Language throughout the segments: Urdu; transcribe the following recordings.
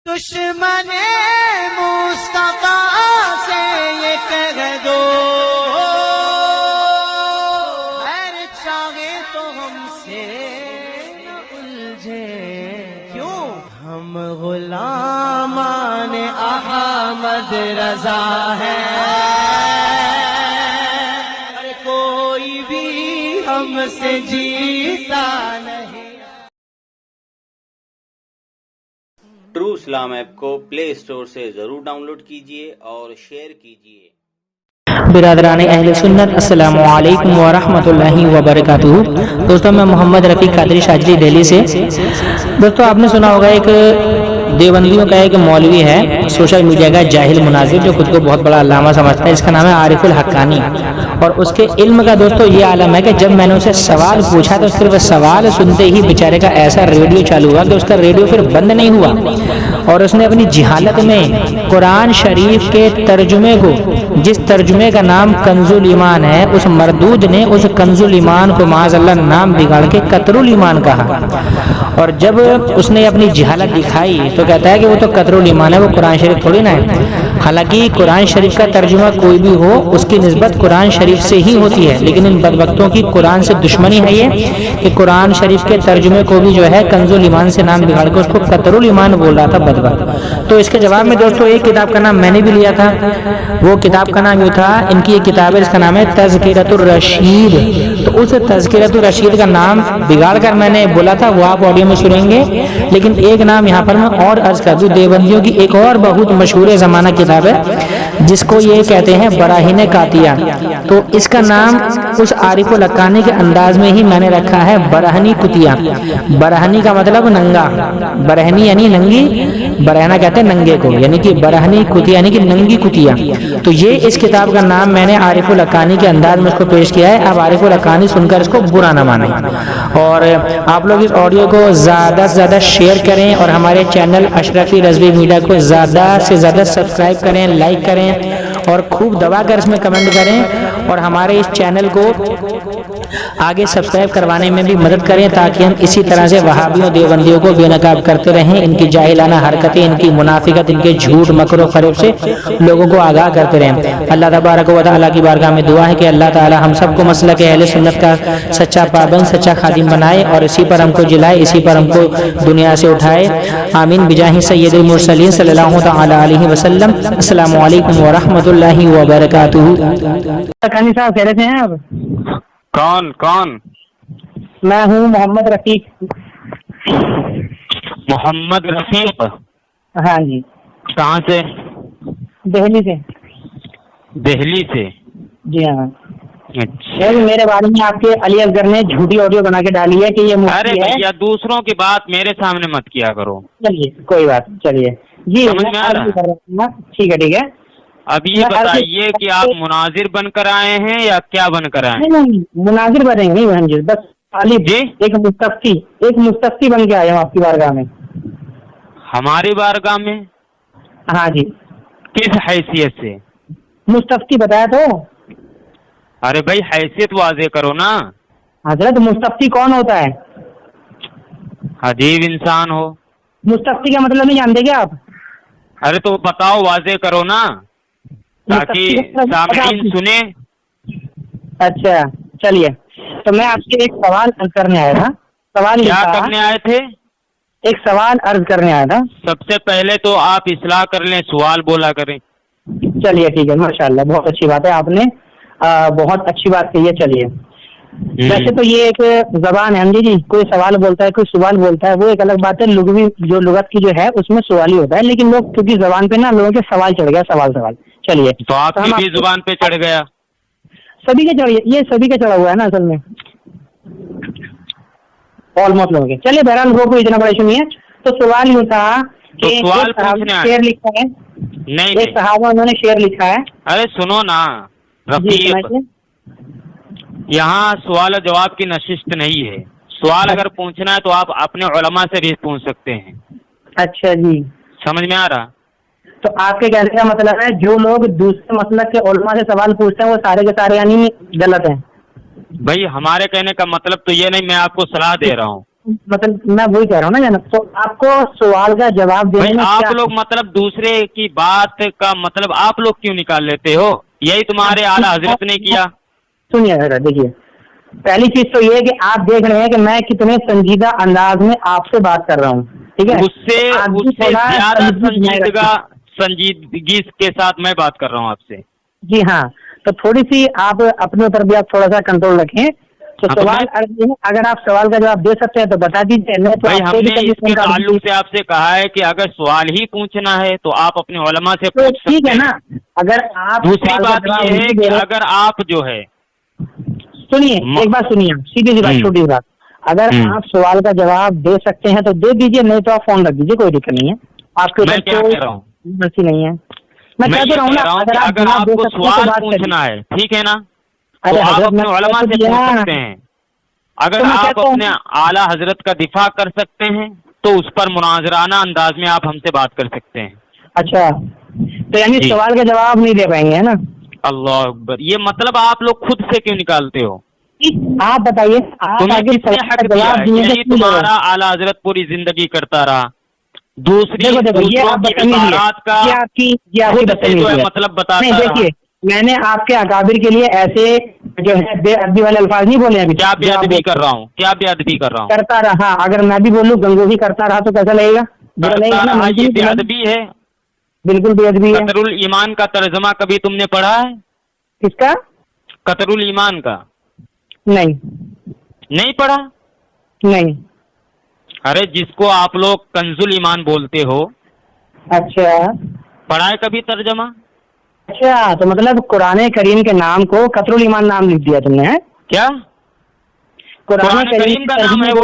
دشمن مصطفیٰ سے یہ کہہ دو خیر چاہے تو ہم سے نہ الجھے، کیوں ہم غلامان احمد رضا ہیں، اور کوئی بھی ہم سے جیتا نہیں۔ ٹرو اسلام ایپ کو پلے اسٹور سے ضرور ڈاؤن لوڈ کیجیے اور شیئر کیجیے۔ برادران اہل سنت، السلام علیکم ورحمۃ اللہ وبرکاتہ۔ دوستوں میں محمد رفیق قادری شاجلی دہلی سے۔ دوستوں آپ نے سنا ہوگا ایک دیوبندیوں کا ایک مولوی ہے، سوشل میڈیا کا جاہل مناظر جو خود کو بہت بڑا علامہ سمجھتا ہے، اس کا نام ہے عارف الحقانی، اور اس کے علم کا دوستوں یہ عالم ہے کہ جب میں نے اسے سوال پوچھا تو صرف سوال سنتے ہی بیچارے کا ایسا ریڈیو چالو ہوا کہ اس کا ریڈیو پھر بند نہیں ہوا، اور اس نے اپنی جہالت میں قرآن شریف کے ترجمے کو، جس ترجمے کا نام کنز الایمان ہے، اس مردود نے اس کنز الایمان کو معاذ اللہ نام بگاڑ کے قطر الایمان کہا، اور جب اس نے اپنی جہالت دکھائی تو کہتا ہے کہ وہ تو قطر الایمان ہے، وہ قرآن شریف تھوڑی نہ ہے۔ حالانکہ قرآن شریف کا ترجمہ کوئی بھی ہو اس کی نسبت قرآن شریف سے ہی ہوتی ہے، لیکن ان بدبختوں کی قرآن سے دشمنی ہے یہ کہ قرآن شریف کے ترجمے کو بھی جو ہے کنز الایمان سے نام بگاڑ کے اس کو قطر الایمان بول رہا تھا بدبخت۔ تو اس کے جواب میں دوستوں ایک کتاب کا نام میں نے بھی لیا تھا، وہ کتاب کا نام یہ تھا، ان کی ایک کتاب ہے اس کا نام ہے تذکرۃ الرشید، تو اس تذکرۃ الرشید کا نام بگاڑ کر میں نے بولا تھا وہ آپ آڈیو میں سنیں گے، لیکن ایک نام یہاں پر میں اور عرض کر دوں، دیوبندیوں کی ایک اور بہت مشہور زمانہ کتاب ہے جس کو یہ کہتے ہیں براہین قاطعہ، تو اس کا نام اس عارف الحقانی کے انداز میں ہی میں نے رکھا ہے برہنی کتیہ۔ برہنی کا مطلب ننگا، برہنی یعنی ننگی، برہنہ کہتے ہیں ننگے کو، یعنی کہ برہنی کتیہ یعنی کہ ننگی کتیہ۔ تو یہ اس کتاب کا نام میں نے عارف الحقانی کے انداز میں اس کو پیش کیا ہے۔ اب عارف الحقانی سن کر اس کو برا نہ مانیں، اور آپ لوگ اس آڈیو کو زیادہ سے زیادہ شیئر کریں اور ہمارے چینل اشرفی رضوی میڈیا کو زیادہ سے زیادہ سبسکرائب کریں، لائک کریں اور خوب دبا کر اس میں کمنٹ کریں، اور ہمارے اس چینل کو آگے سبسکرائب کروانے میں بھی مدد کریں تاکہ ہم اسی طرح سے وہابیوں دیوبندیوں کو بے نقاب کرتے رہیں، ان کی جاہلانہ حرکتیں، ان کی منافقت، ان کے جھوٹ مکر و فریب سے لوگوں کو آگاہ کرتے رہیں۔ اللہ تبارک و تعالیٰ کی بارگاہ میں دعا ہے کہ اللہ تعالیٰ ہم سب کو مسلک اہل سنت کا سچا پابند، سچا خادم بنائے اور اسی پر ہم کو جلائے، اسی پر ہم کو دنیا سے اٹھائے، آمین بجاہ سید المرسلین صلی اللہ تعالیٰ علیہ وسلم۔ السلام علیکم ورحمۃ اللہ وبرکاتہ۔ صاحب خیریت سے ہیں آپ؟ کون؟ میں ہوں محمد رفیق۔ محمد رفیق؟ ہاں جی۔ کہاں سے؟ دہلی سے۔ دہلی سے؟ جی ہاں۔ اچھا، میرے بارے میں آپ کے علی اصغر نے جھوٹی آڈیو بنا کے ڈالی ہے کہ یہ مفتی ارے ہے۔ بھیا دوسروں کی بات میرے سامنے مت کیا کرو۔ چلیے کوئی بات، چلیے جی سمجھ میں آ رہا؟ ٹھیک ہے۔ اب یہ بتائیے کہ آپ مناظر بن کر آئے ہیں یا کیا بن کر آئے ہیں؟ نہیں، مناظر بنے نہیں بہن جی، بس طالب جی؟ ایک مستفتی بن کے آئے ہوں آپ کی بارگاہ میں۔ ہماری بارگاہ میں؟ ہاں جی۔ کس حیثیت سے؟ مستفتی بتایا تو۔ ارے بھائی حیثیت واضح کرو نا۔ حضرت مستفتی کون ہوتا ہے؟ عجیب انسان ہو۔ مستفتی کا مطلب نہیں جانتے کیا آپ؟ ارے تو بتاؤ، واضح کرو نا تاکہ سامعین سنیں۔ اچھا چلیے، تو میں آپ سے ایک سوال عرض کرنے آیا تھا۔ سوال کیا کرنے آئے تھے؟ ایک سوال عرض کرنے آیا تھا۔ سب سے پہلے تو آپ اصلاح کر لیں، سوال بولا کریں۔ چلیے ٹھیک ہے، ماشاءاللہ بہت اچھی بات ہے، آپ نے بہت اچھی بات کہی ہے۔ چلیے، ویسے تو یہ ایک زبان ہے جی، کوئی سوال بولتا ہے کوئی سوال بولتا ہے، وہ ایک الگ بات ہے، لغوی جو لغت کی جو ہے اس میں سوال ہی ہوتا ہے، لیکن لوگ کیونکہ زبان پہ نا لوگوں کے سوال چڑھ گیا، سوال۔ چلیے تو آپ کی بھی زبان پہ چڑھ گیا؟ سبھی کے چڑھ، یہ سبھی کا چڑھا ہوا ہے نا اصل میں، آلموسٹ لوگوں کے۔ چلیے بہرحال وہ کوئی اتنا بڑا ایشو نہیں ہے۔ تو سوال یوں تھا کہ شعر لکھا ہے، نہیں ایک صحابہ انہوں نے شعر لکھا ہے۔ ارے سنو نا رفیق، یہاں سوال و جواب کی نشست نہیں ہے، سوال اگر پوچھنا ہے تو آپ اپنے علماء سے بھی پوچھ سکتے ہیں۔ اچھا جی، سمجھ میں آ رہا؟ تو آپ کے کہنے کا مطلب ہے جو لوگ دوسرے مسلک کے علماء سے سوال پوچھتے ہیں وہ سارے کے سارے یعنی غلط ہیں؟ بھائی ہمارے کہنے کا مطلب تو یہ نہیں، میں آپ کو صلاح دے رہا ہوں۔ مطلب میں وہی کہہ رہا ہوں نا جناب، تو آپ کو سوال کا جواب دینے بھائی میں آپ کیا لوگ مطلب دوسرے کی بات کا مطلب آپ لوگ کیوں نکال لیتے ہو؟ یہی تمہارے اعلیٰ حضرت نے کیا. سنیے ذرا، دیکھیے پہلی چیز تو یہ ہے کہ آپ دیکھ رہے ہیں کہ میں کتنے سنجیدہ انداز میں آپ سے بات کر رہا ہوں، ٹھیک ہے؟ اس سے زیادہ سنجیدگی کے ساتھ میں بات کر رہا ہوں آپ سے. جی ہاں، تو تھوڑی سی آپ اپنے اوپر بھی آپ تھوڑا سا کنٹرول رکھیں. تو سوال اگر آپ سوال کا جواب دے سکتے ہیں تو بتا دیجیے. بھائی ہم نے اس کے تعلق سے آپ سے کہا ہے کہ اگر سوال ہی پوچھنا ہے تو آپ اپنے علماء سے پوچھ سکتے ہیں. ٹھیک ہے نا. اگر آپ دوسری بات یہ ہے کہ اگر آپ جو ہے سنیے، ایک بات سنیے، سیدھی سی بات، چھوٹی سی بات، اگر آپ سوال کا جواب دے سکتے ہیں تو دے دیجیے، نہیں تو آپ فون رکھ دیجیے، کوئی دقت نہیں ہے. آپ کے میں کیا کہہ رہا ہوں، مرضی نہیں ہے. میں کہہ تو رہا ہوں نا، اگر آپ کو سوال پوچھنا ہے ٹھیک ہے نا تو آپ اپنے علماء سے پوچھ سکتے ہیں. اگر آپ اپنے اعلیٰ حضرت کا دفاع کر سکتے ہیں تو اس پر مناظرانہ انداز میں آپ ہم سے بات کر سکتے ہیں. اچھا، تو یعنی سوال کا جواب نہیں دے پائیں گے، ہے نا؟ اللہ اکبر. یہ مطلب آپ لوگ خود سے کیوں نکالتے ہو؟ آپ بتائیے، تمہیں کس نے حق دیا ہے؟ یہی تمہارا اعلیٰ حضرت پوری زندگی کرتا رہا. دوسروں کی عبارات کا خود سے جو ہے مطلب بتاتا رہا. دیکھیے، میں نے آپ کے اکابر کے لیے ایسے جو ہے بے ادبی والے الفاظ نہیں بولے ابھی. کیا بے ادبی کر رہا ہوں؟ کیا بے ادبی کر رہا ہوں؟ کرتا رہا. اگر میں بھی بولوں گنگوہی کرتا رہا تو کیسا لگے گا؟ یہ بے ادبی ہے، بالکل بے ادبی ہے. قطر الایمان کا ترجمہ کبھی تم نے پڑھا ہے؟ کس کا؟ قطر الایمان کا. نہیں پڑھا؟ نہیں. ارے جس کو آپ لوگ کنز الایمان بولتے ہو. اچھا، پڑھا ہے کبھی ترجمہ؟ اچھا، تو مطلب قرآن کریم کے نام کو قطر الایمان نام لکھ دیا تم نے؟ کیا قرآن کریم کا نام ہے؟ وہ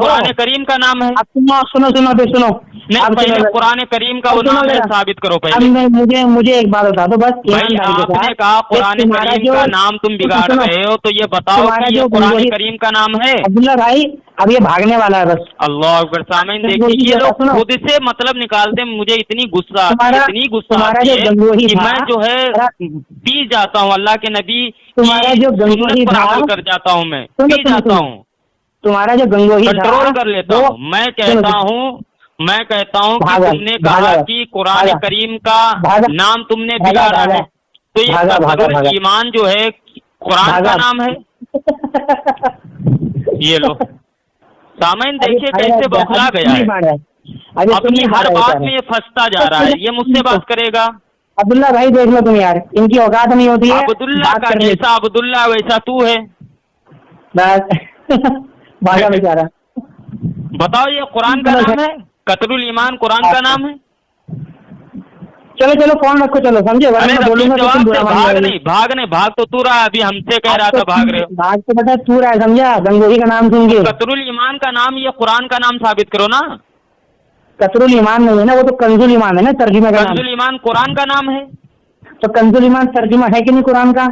قرآن کریم کا نام ہے. سنو نہیں، پہلے قرآن کریم کا وہ نام ہے ثابت کرو پہلے. مجھے ایک بات بتا دو بس. بھائی آپ نے کہا قرآن کریم کا نام تم بگاڑ رہے ہو تو یہ بتاؤ کہ یہ قرآن کریم کا نام ہے. عبداللہ بھائی اب یہ بھاگنے والا ہے بس. اللہ اکبر. سامعین دیکھیے یہ لوگ خود سے مطلب نکالتے ہیں. مجھے اتنی غصہ آتی ہے کہ میں جو ہے پی جاتا ہوں. اللہ کے نبی سنت پر عمل کر جاتا ہوں. میں پی جاتا ہوں. تمہارا جو گنگوہی کنٹرول کر لیتا ہوں. میں کہتا ہوں کہ تم نے کہا کہ قرآن کریم کا نام تم نے بگاڑا ہے تو یہ قطر الایمان جو ہے قرآن کا نام ہے. یہ لو سامعین دیکھیے کیسے بوکھلا گیا ہے. اپنی ہر بات میں یہ پھنستا جا رہا ہے. یہ مجھ سے بات کرے گا. عبداللہ بھائی دیکھ لو تم یار، ان کی اوقات نہیں ہوتی ہے. عبداللہ کا جیسا عبداللہ ویسا تو ہے. بھاگا بیچارہ. بتاؤ یہ قرآن کا نام ہے؟ قطر الایمان قرآن کا نام ہے. چلو فون رکھو، چلو سمجھے. بھاگ تو رہا ہے. ابھی ہم سے کہہ رہا تھا بھاگ رہے ہو. بھاگ تو بتا تو رہا ہے، سمجھا؟ گنگوہی کا نام سن کے قطر الایمان کا نام یہ قرآن کا نام ثابت کرو نا. قطر الایمان نہیں ہے نا، وہ تو کنز الایمان ہے نا ترجمہ کا. کنز الایمان قرآن کا نام ہے تو کنز الایمان ترجمہ ہے کہ نہیں قرآن کا؟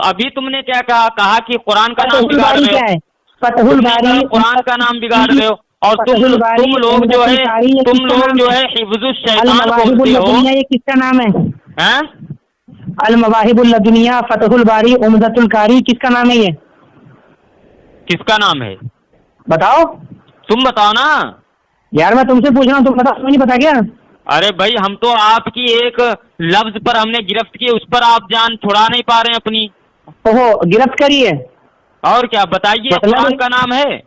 ابھی تم نے کیا کہا کہ قرآن کا نام بگاڑ رہے ہو. فتح الباری قرآن کا نام بگاڑ رہے ہو. اور تم لوگ جو ہے حفظ الشیطان بولتے ہو. یہ کس کا نام ہے؟ المواہب الدنیا، فتح الباری، عمدۃ القاری، کس کا نام ہے؟ یہ کس کا نام ہے بتاؤ. تم بتاؤ نا یار. میں تم سے پوچھ رہا ہوں، تم بتا. تمہیں نہیں پتا کیا؟ ارے بھائی ہم تو آپ کی ایک لفظ پر ہم نے گرفت کی، اس پر آپ جان چھڑا نہیں پا رہے ہیں اپنی. گرفت کریے. اور کیا بتائیے قرآن کا نام ہے.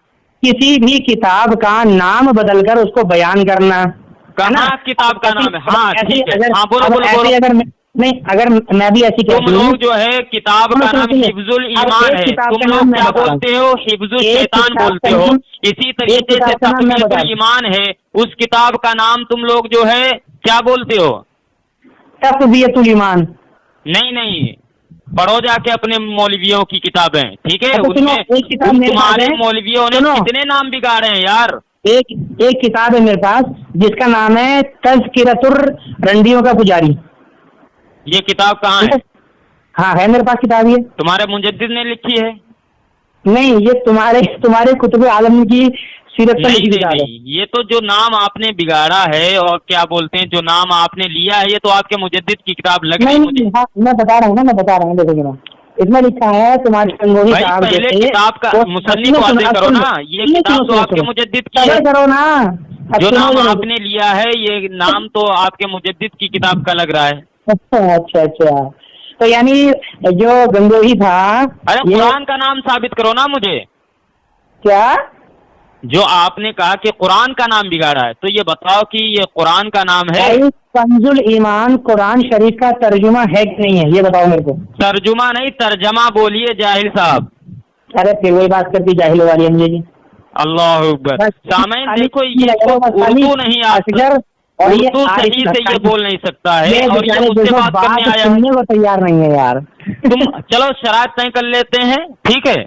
کسی بھی کتاب کا نام بدل کر اس کو بیان کرنا. کہاں کتاب کا نام ہے؟ ہاں ٹھیک ہے. ہاں بولو. نہیں اگر میں بھی ایسی تم لوگ جو ہے کتاب کا نام حفظ الایمان ہے. تم لوگ کیا بولتے ہو؟ حفظ الشیطان بولتے ہو. اسی طریقے سے تقویۃ الایمان ہے، اس کتاب کا نام تم لوگ جو ہے کیا بولتے ہو؟ تقویۃ الایمان. نہیں پڑھو جا کے اپنے مولویوں کی کتابیں. ٹھیک ہے. اس میں تمہارے مولویوں نے کتنے نام بگاڑے ہیں یار. ایک کتاب ہے میرے پاس جس کا نام ہے تذکرۃ الرنڈیوں کا پجاری. یہ کتاب کہاں ہے؟ ہاں ہے میرے پاس کتاب. یہ تمہارے مجدد نے لکھی ہے؟ نہیں، یہ تمہارے کتب عالم کی سیرت پر لکھی کتاب ہے. یہ تو جو نام آپ نے بگاڑا ہے اور کیا بولتے ہیں جو نام آپ نے لیا ہے یہ تو آپ کے مجدد کی کتاب لگ رہی ہے. میں بتا رہا ہوں نا. دیکھو جناب اس میں لکھا ہے تمہارے گنگوہی بھائی صاحب پہلے جیسے کتاب کا مصنف واضح کرو نا، یہ کتاب تو آپ کے مجدد کی ہے، کرو نا، جو نام آپ نے لیا ہے یہ نام تو آپ کے مجدد کی کتاب کا لگ رہا ہے۔ اچھا اچھا، تو یعنی جو گنگوہی تھا، ارے قرآن کا نام ثابت کرو نا مجھے، کیا جو آپ نے کہا کہ قرآن کا نام بگاڑا ہے تو یہ بتاؤ کہ یہ قرآن کا نام ہے؟ کنز الایمان قرآن شریف کا ترجمہ ہے کہ نہیں ہے، یہ بتاؤ میرے کو۔ ترجمہ نہیں ترجمہ بولیے جاہل صاحب۔ ارے پھر وہی بات کرتی جاہل والی ہم جی۔ اللہ اکبر، سامعین دیکھو یہ اردو نہیں آتا، اردو صحیح سے یہ بول نہیں سکتا ہے اور یہ مجھ سے بات کرنے آیا ہے، کو تیار نہیں ہے یار۔ تم چلو شرائط طے کر لیتے ہیں، ٹھیک ہے؟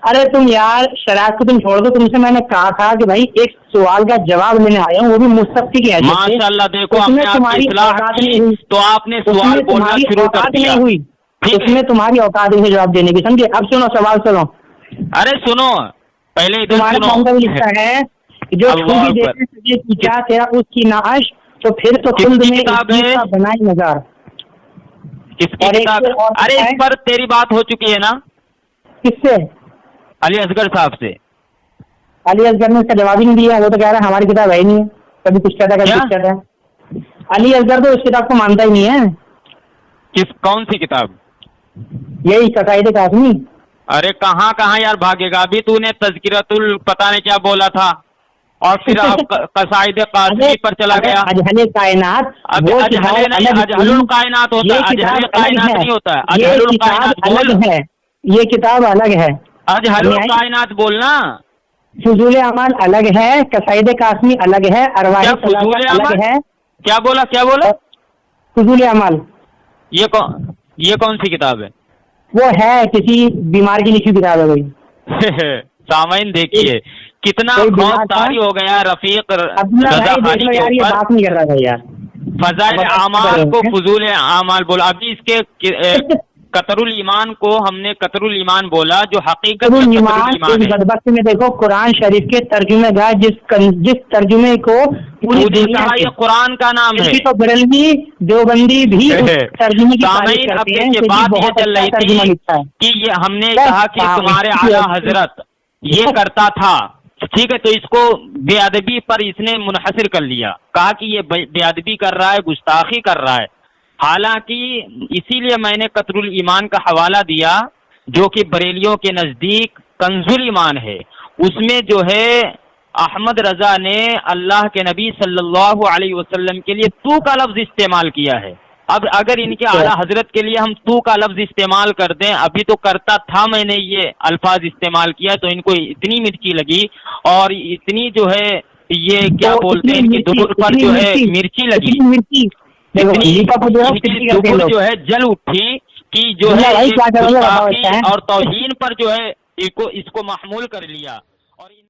ارے تم یار شرائط کو تم چھوڑ دو، تم سے میں نے کہا تھا کہ بھائی ایک سوال کا جواب لینے آیا ہوں، وہ بھی مستفتی کی حیثیت سے۔ ماشاء اللہ، دیکھو ہم نے آپ کی اصلاح کی تو آپ نے سوال بولنا شروع کر دیا۔ اس میں تمہاری اوقات نہیں جواب دینے کی، سمجھے؟ اب سنو سوال سنو۔ ارے سنو پہلے ادھر تمہارے سنو، قوم کا بھی لکھتا ہے جو چھوٹی دیکھنے سے کی کیا تیرا اس کی نعش، تو پھر تو خلد میں بنائی نظار۔ کس کی کتاب؟ ارے اس پر تیری بات ہو چکی ہے نا کس سے؟ علی اصغر صاحب سے۔ علی اصغر نے اس کا جواب ہی نہیں دیا، وہ تو کہہ رہا ہے ہماری کتاب ہے ہی نہیں ہے، کبھی کچھ کہتا ہے کبھی کچھ کہتا ہے۔ علی اصغر تو اس کتاب کو مانتا ہی نہیں ہے۔ کون سی کتاب؟ یہی قصائد قاسمی۔ ارے کہاں کہاں یار بھاگے گا، ابھی تو نے تذکرۃ پتہ نہیں کیا بولا تھا اور پھر اب قصائد قاسمی پر چلا گیا۔ اجہل کائنات، اجہل الکائنات ہوتا ہے، اجہل کائنات نہیں ہوتا ہے، اجہل الکائنات الگ ہے، یہ کتاب الگ ہے۔ اجہل الکائنات بولنا، فضول اعمال الگ ہے، قصائد قاسمی الگ ہے، ارواح الگ ہے۔ کیا بولا کیا بولا؟ فضول اعمال یہ کون سی کتاب ہے؟ وہ ہے کسی بیمار کی لکھی کتاب ہے کوئی۔ سامعین دیکھیے کتنا طاری ہو گیا رفیق رضا خانی کے اوپر، بات نہیں کر رہا تھا یار، فضائل اعمال کو فضول اعمال بولا۔ ابھی اس کے قطر الایمان کو ہم نے قطر الایمان بولا جو حقیقت بدبخت میں دیکھو قرآن شریف کے ترجمے گا جس ترجمے کو پوری دنیا یہ قرآن کا نام ہے، تو بریلوی دیوبندی بھی ترجمے کی تعریف کرتے ہیں، بات یہ چل رہی تھی کہ یہ ہم نے کہا کہ تمہارے اعلیٰ حضرت یہ کرتا تھا، ٹھیک ہے، تو اس کو بے ادبی پر اس نے منحصر کر لیا، کہا کہ یہ بے ادبی کر رہا ہے، گستاخی کر رہا ہے۔ حالانکہ اسی لیے میں نے قطر الایمان کا حوالہ دیا جو کہ بریلیوں کے نزدیک کنز الایمان ہے، اس میں جو ہے احمد رضا نے اللہ کے نبی صلی اللہ علیہ وسلم کے لیے تو کا لفظ استعمال کیا ہے۔ اب اگر ان کے اعلیٰ حضرت کے لیے ہم تو کا لفظ استعمال کر دیں، ابھی تو کرتا تھا میں نے یہ الفاظ استعمال کیا تو ان کو اتنی مرچی لگی اور اتنی جو ہے یہ کیا بولتے ہیں کہ دور پر جو ہے مرچی لگی، جو ہے جل اٹھی کہ جو ہے اور توہین پر جو ہے اس کو محمول کر لیا۔ اور